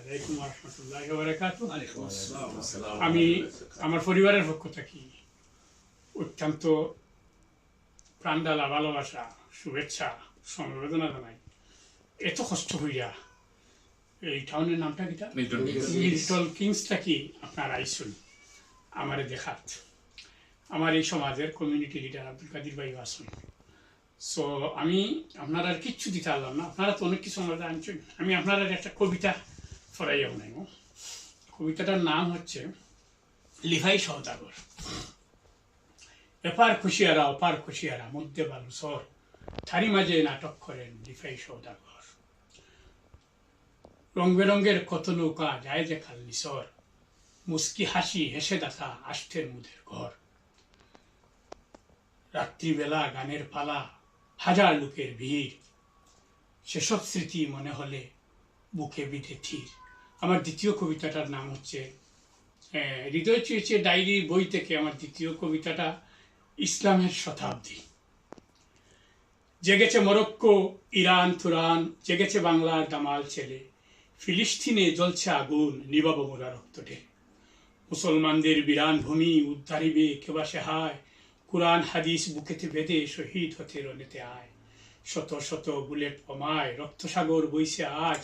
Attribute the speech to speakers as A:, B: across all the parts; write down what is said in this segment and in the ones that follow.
A: আলাইকুম ওয়া রাহমাতুল্লাহি ওয়া বারাকাতুহু। আমি আমার পরিবারের পক্ষ থেকে অত্যন্ত প্রাণডালা ভালোবাসা, শুভেচ্ছা, সমবেদনা জানাই। এত কষ্ট হইয়া এই টাউনের নামটা কিটা মিল্টন কিংসটা কি আপনার আইসুন আমারে দেখাত। আমার এই সমাজের কমিউনিটি লিডার আব্দুল কাদির ভাই আসুন। সো আমি আপনারা আর কিচ্ছু দিতে পারলাম না, আপনারা তো অনেক কিছু আমরা আনছেন। আমি আপনারা একটা কবিতা ফরাইয়াও নাই। কবিতাটার নাম হচ্ছে লিভাই সওদাগর। এপার খুশিয়ারা অপার খুশিয়ারা মধ্যে বালু সর, থারি মাঝে নাটক করেন লিভাই সওদাগর। রং বেরঙ্গের কত নৌকা যায় যে খাল নিসর, মুস্কি হাসি হেসে দেখা আষ্টের মুদের ঘর। রাত্রিবেলা গানের পালা, হাজার লোকের ভিড়, সেসব স্মৃতি মনে হলে বুকে বিধে থির। আমার দ্বিতীয় কবিতাটার নাম হচ্ছে হৃদয় চেয়েছে ডায়েরি বই থেকে আমার দ্বিতীয় কবিতাটা ইসলামের শতাব্দী। জেগেছে মরক্কো, ইরান, তুরান, জেগেছে বাংলার দামাল ছেলে, ফিলিস্তিনে জ্বলছে আগুন, নিবাব মোরা রক্ত ঢেলে। মুসলমানদের বিরান ভূমি উদ্ধারিবে কেবা সেহায়, কুরআন হাদিস বুকেতে বেঁধে শহীদ হতে রনেতে আয়। শত শত বুলেট কমায় রক্তসাগর বইছে আজ,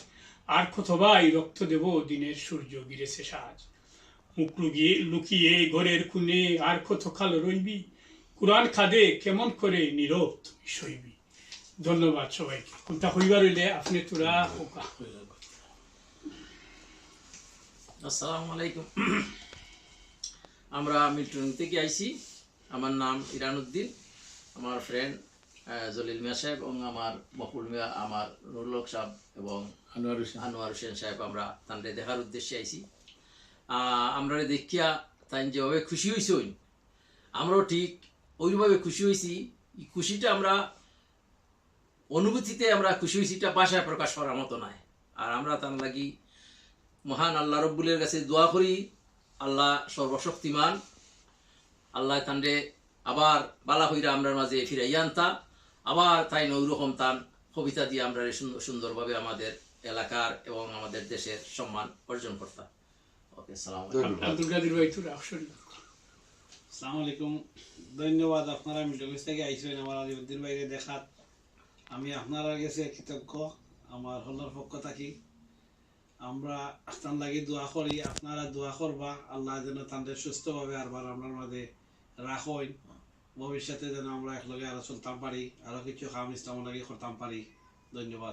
A: আর কতবাই রক্ত দেব দিনের সূর্য গিরেছে সাজ। মুখ লুকিয়ে ঘরের কোণে আর কত কাল রইবি, কুরআন খাদে কেমন করে নীরব তুমি সইবি। ধন্যবাদ সবাইকে। কোনটা হইবার হইলে আপনি তোরা ওকা।
B: আসসালামু আলাইকুম। আমরা মিল্টন থেকে আইছি। আমার নাম ইরানুদ্দিন, আমার ফ্রেন্ড জলিল মিয়া সাহেব এবং আমার মকুল মিয়া, আমার নুরুল হক সাহেব এবং আনোয়ার হোসেন সাহেব, আমরা তাদের দেখার উদ্দেশ্যে আইছি। আমরা দেখিয়া তাই যেভাবে খুশি হয়েছি, আমরাও ঠিক ওইভাবে খুশি হয়েছি। খুশিটা আমরা অনুভূতিতে আমরা খুশি হয়েছি, এটা ভাষায় প্রকাশ করার মতো নয়। আর আমরা তার লাগি মহান আল্লাহ রব্বুলের কাছে দোয়া করি, আল্লাহ সর্বশক্তিমান, আল্লাহ তান্ডে আবার বালা হইরা আমরার মাঝে ফিরাই আনতা, আবার তাই নৌরকম তান কবিতা দিয়ে আমরা সুন্দরভাবে আমাদের এলাকার এবং আমাদের দেশের সম্মান অর্জন করতাম। ওকে, সালাম
C: আলাইকুম। ধন্যবাদ আপনারা মিল্টন থেকে আইসেন আমার আলিউদ্দিন ভাইকে দেখাত। আমি আপনারা কাছে কৃতজ্ঞ। আমার হলার পক্ষ থাকি আমরা আপনার লাগি দোয়া করি, আপনারা দোয়া করবা আল্লাহ যেন তাদের সুস্থভাবে আরবার আপনার মাঝে রাখেন, ভবিষ্যতে যেন আমরা একলগে আরো চলতাম পারি, আরো কিছু কাম ইসলাম লাগি করতাম পারি। ধন্যবাদ।